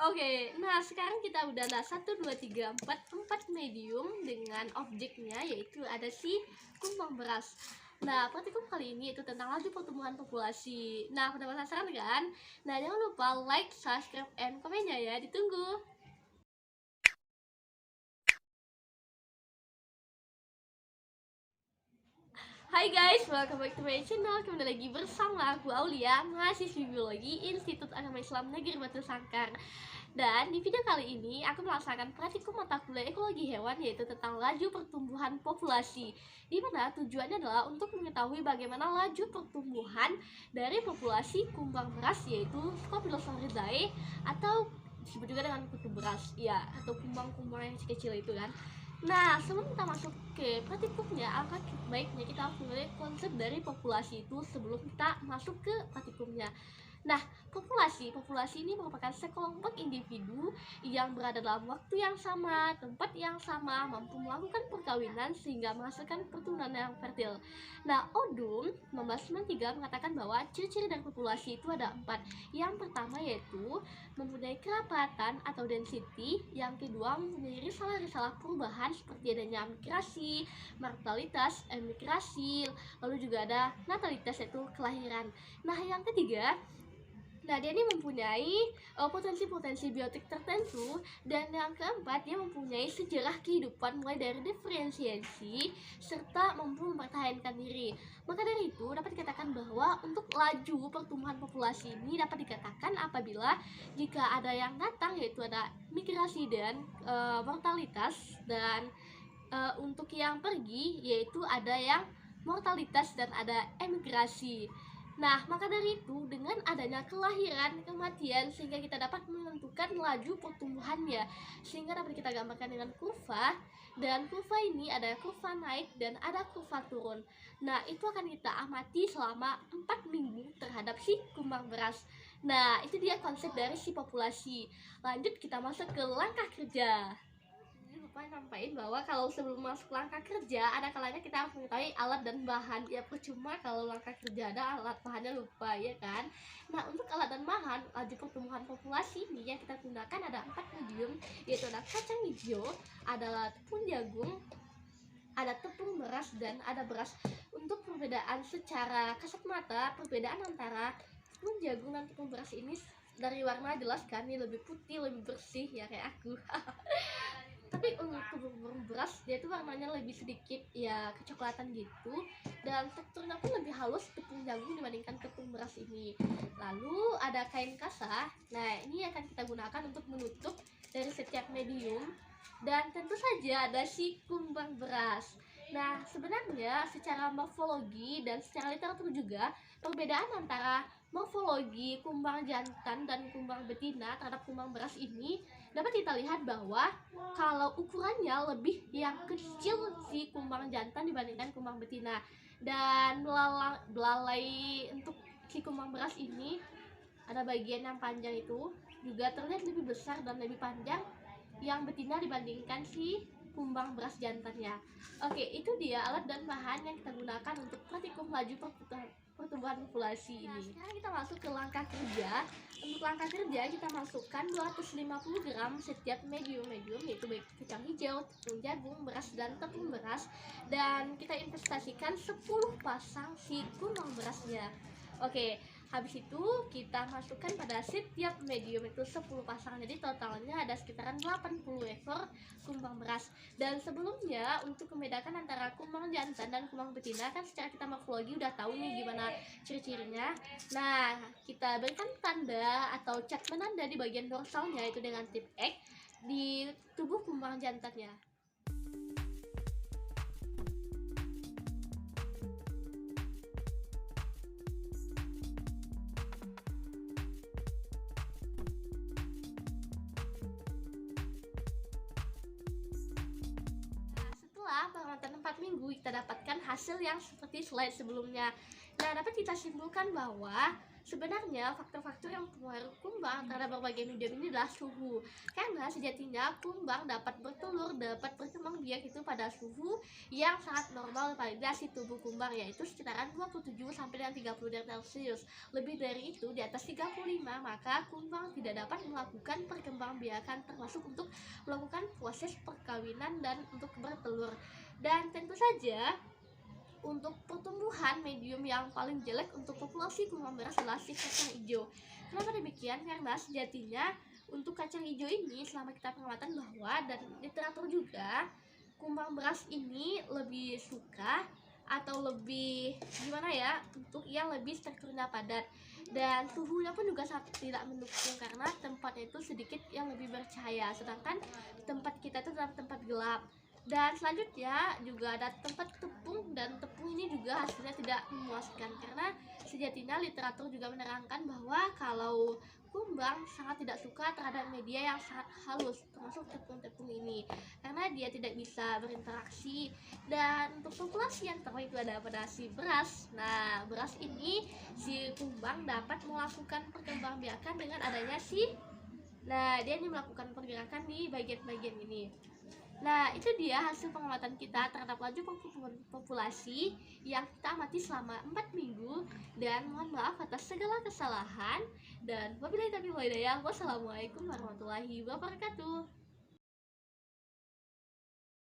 Oke, nah sekarang kita udah ada 1, 2, 3, 4 medium dengan objeknya, yaitu ada si kumbang beras. Nah, praktikum kali ini itu tentang laju pertumbuhan populasi. Nah, pada penasaran kan? Nah, jangan lupa like, subscribe, and komennya ya, ditunggu. Hai guys, welcome back to my channel. Kembali lagi bersama aku Aulia, mahasiswi biologi Institut Agama Islam Negeri Batu Sangkar. Dan di video kali ini aku melaksanakan praktikum mata kuliah ekologi hewan, yaitu tentang laju pertumbuhan populasi, di mana tujuannya adalah untuk mengetahui bagaimana laju pertumbuhan dari populasi kumbang beras, yaitu Scopilosauridae atau disebut juga dengan kutu beras ya, atau kumbang-kumbang yang kecil itu kan. Nah, sebelum kita masuk ke praktikumnya, alangkah baiknya kita harus mengenai konsep dari populasi itu sebelum kita masuk ke praktikumnya. Nah, populasi ini merupakan sekelompok individu yang berada dalam waktu yang sama, tempat yang sama, mampu melakukan perkawinan sehingga menghasilkan perturunan yang fertil. Nah, Odum 1993 mengatakan bahwa ciri-ciri dari populasi itu ada 4. Yang pertama yaitu mempunyai kerapatan atau density, yang kedua mempunyai risalah-risalah perubahan seperti adanya migrasi, mortalitas, emigrasi, lalu juga ada natalitas yaitu kelahiran. Nah, yang ketiga, dia ini mempunyai potensi-potensi biotik tertentu, dan yang keempat dia mempunyai sejarah kehidupan mulai dari diferensiasi serta mampu mempertahankan diri. Maka dari itu dapat dikatakan bahwa untuk laju pertumbuhan populasi ini dapat dikatakan apabila jika ada yang datang yaitu ada migrasi dan mortalitas, dan untuk yang pergi yaitu ada yang mortalitas dan ada emigrasi. Nah, maka dari itu dengan adanya kelahiran, kematian, sehingga kita dapat menentukan laju pertumbuhannya, sehingga dapat kita gambarkan dengan kurva. Dan kurva ini ada kurva naik dan ada kurva turun. Nah, itu akan kita amati selama 4 minggu terhadap si kumbang beras. Nah, itu dia konsep dari si populasi. Lanjut kita masuk ke langkah kerja. Lupa sampaikan bahwa kalau sebelum masuk langkah kerja, ada kalanya kita harus mengetahui alat dan bahan. Ya percuma kalau langkah kerja ada alat bahannya lupa, ya kan. Nah, untuk alat dan bahan laju pertumbuhan populasi ini yang kita gunakan ada 4 medium, yaitu ada kacang hijau, ada tepung jagung, ada tepung beras, dan ada beras. Untuk perbedaan secara kasat mata, perbedaan antara tepung jagung dan tepung beras ini dari warna jelas kan, ini lebih putih, lebih bersih ya kayak aku. Tapi untuk tepung beras dia tuh warnanya lebih sedikit ya kecoklatan gitu, dan teksturnya pun lebih halus tepung jagung dibandingkan tepung beras ini. Lalu ada kain kasa. Nah, ini akan kita gunakan untuk menutup dari setiap medium, dan tentu saja ada si kumbang beras. Nah, sebenarnya secara morfologi dan secara literatur juga perbedaan antara morfologi kumbang jantan dan kumbang betina terhadap kumbang beras ini dapat kita lihat bahwa kalau ukurannya lebih yang kecil si kumbang jantan dibandingkan kumbang betina, dan belalai untuk si kumbang beras ini ada bagian yang panjang itu juga terlihat lebih besar dan lebih panjang yang betina dibandingkan si kumbang beras jantannya. Oke, itu dia alat dan bahan yang kita gunakan untuk praktikum laju pertumbuhan populasi ini. Sekarang kita masuk ke langkah kerja. Untuk langkah kerja kita masukkan 250 gram setiap medium, yaitu baik kacang hijau, tepung jagung, beras, dan tepung beras, dan kita investasikan 10 pasang si kumbang berasnya. Oke, habis itu kita masukkan pada setiap medium itu 10 pasang, jadi totalnya ada sekitaran 80 ekor kumbang beras. Dan sebelumnya untuk membedakan antara kumbang jantan dan kumbang betina kan secara kita morfologi udah tahu nih gimana ciri-cirinya. Nah, kita berikan tanda atau cat penanda di bagian dorsalnya itu dengan tip X di tubuh kumbang jantannya. Perawatan 4 minggu kita dapatkan hasil yang seperti slide sebelumnya. Nah, dapat kita simpulkan bahwa Sebenarnya faktor-faktor yang mempengaruhi kumbang terhadap berbagai medium ini adalah suhu. Karena sejatinya kumbang dapat bertelur, dapat berkembang biak itu pada suhu yang sangat normal validasi tubuh kumbang, yaitu sekitaran 27 sampai dengan 30 derajat Celcius. Lebih dari itu, di atas 35, maka kumbang tidak dapat melakukan perkembangbiakan, termasuk untuk melakukan proses perkawinan dan untuk bertelur. Dan tentu saja untuk pertumbuhan medium yang paling jelek untuk populasi kumbang beras adalah si kacang hijau. Kenapa demikian? Karena sejatinya untuk kacang hijau ini selama kita pengamatan bahwa dan literatur juga kumbang beras ini lebih suka atau lebih gimana ya, untuk yang lebih strukturnya padat, dan suhunya pun juga sangat tidak mendukung karena tempatnya itu sedikit yang lebih bercahaya, sedangkan tempat kita itu adalah tempat gelap. Dan selanjutnya juga ada tempat tepung, dan tepung ini juga hasilnya tidak memuaskan karena sejatinya literatur juga menerangkan bahwa kalau kumbang sangat tidak suka terhadap media yang sangat halus, termasuk tepung-tepung ini, karena dia tidak bisa berinteraksi. Dan untuk populasi yang terbaik itu ada pada si beras. Nah, beras ini si kumbang dapat melakukan perkembangbiakan dengan adanya dia ini melakukan pergerakan di bagian-bagian ini. Nah, itu dia hasil pengamatan kita terhadap laju populasi yang kita amati selama 4 minggu. Dan mohon maaf atas segala kesalahan. Dan wabillahi taufiq wal hidayah. Wassalamualaikum warahmatullahi wabarakatuh.